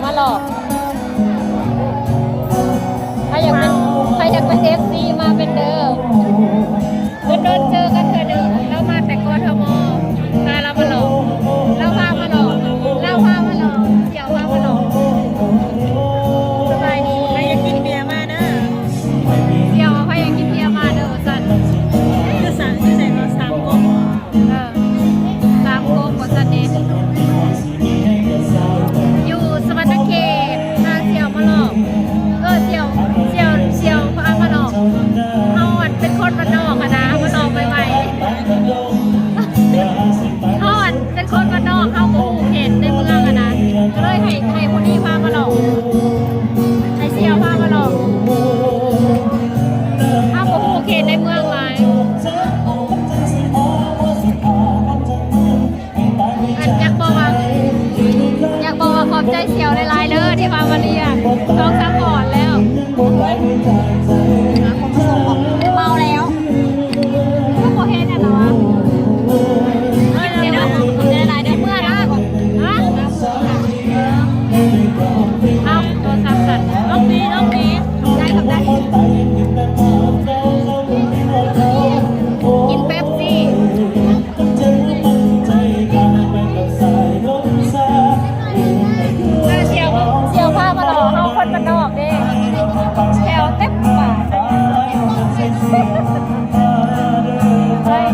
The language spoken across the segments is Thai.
มาหลอกใครอยากเป็นFCมาเป็นเด้อโดนเจอกันเถอะเด้อแล้วมาแต่กทมพาเรามาหลอกเราพามาหลอกเสี่ยวพามาหลอกสบายดีใครอยากกินเบียร์มาเด้อเสี่ยวใครอยากกินเบียร์มาเด้อสั่นคือสั่งที่ใส่มา3 ก๊ก3 ก๊กบ่สั่นเด้อยู่สวรรณเขตพาเสี่ยวมาหลอกเสี่ยวพามาหลอกเฮาเป็นคนบ้านนอกอะนะมาหลอกใหม่ๆเฮาเป็นคนบ้านนอกเฮาบ่ฮู้เห็นในเมืองอะนะก็เลยให้ผู้นี้พามาหลอกให้เสี่ยวพามาหลอกเฮาบ่ฮู้เขตในเมืองหลายอยากบอกว่าขอบใจเสี่ยวหลายๆเด้อที่พามาเรียน2-3 ก่อนแล้วเมาแล้วก็โคเฮนน่ะเหรอเดี๋ยวหลายเดือนเมื่อนะเอาตัวซ้ำสัตว์ลูกนี้ได้ทำได้กินเป๊ปซี่เสี่ยวผ้ามาหล่อเอาคนมันนอกดิแถวเต็มป่าเฮ้ย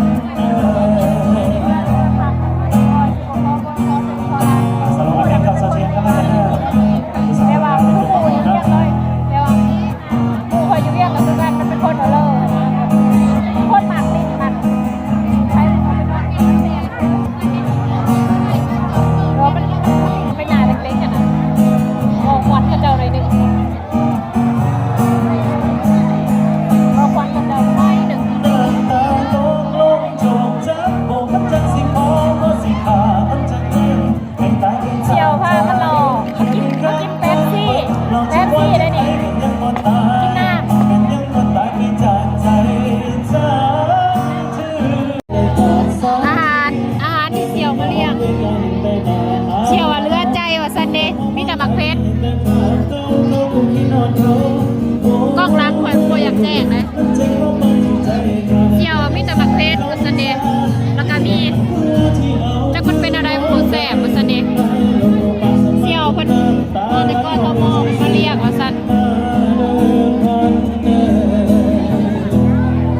แต่ว่าผู้อยู่เรียกเลยแต่ว่าผู้คอยอยู่เรียกกับทุกการมันเป็นคนเอาเลยคนหมักลิ้นมันใช้เป็นว่าเราเป็นหนาเล็กๆกันนะมองวัดกระเจ้าหน่อยหนึ่งมองวัดกระเจ้าหน่อยหนึ่งเชี่ยวพามันหลอกเขากินเป๊ปซี่ได้ดิกินน้ำอาหารที่เชี่ยวมาเลี้ยงเชี่ยวเลือใจว่าซันเดย์มีแต่หมักเพชรกล้องล้างคอยอยากแจ้งเลยเชี่ยวมีแต่หมักเพชรว่าซันเดย์แล้วก็มีจะมันเป็นอะไรโปรแสบว่าซันเดย์เชี่ยวเพิ่นในกทมมาเรียกว่าซัน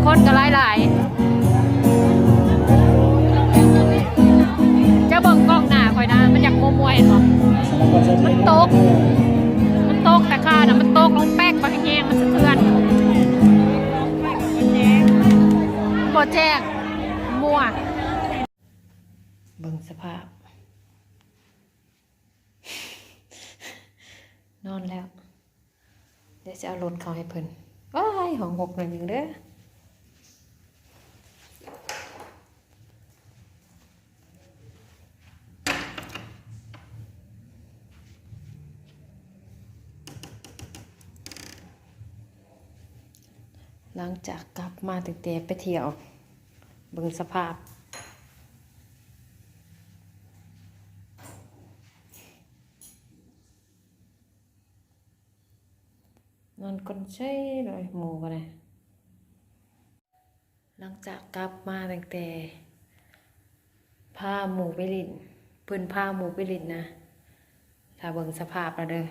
คนก็หลายจะเบิ่งกล้องหน้าคอยนะมันอยากมวยเห็นบ่มันตกแต่ค่าน่ะมันตกลงแป๊กไปแห้งมันสะเทือนโปรแจ้งมั่วเบิ่งสภาพนอนแล้วเดี๋ยวจะเอารถเขาให้เพิ่นว้ายห้อง6หน่อยหนึ่งเด้อหลังจากกลับมาตั้งแต่ไปเที่ยวเบิ่งสภาพนอนคนใช่เลยหมูกันเลยหลังจากกลับมาตั้งแต่พาหมูไปลินเพิ่นพาหมูไปลินนะถ้าเบิ่งสภาพแล้วเด้อ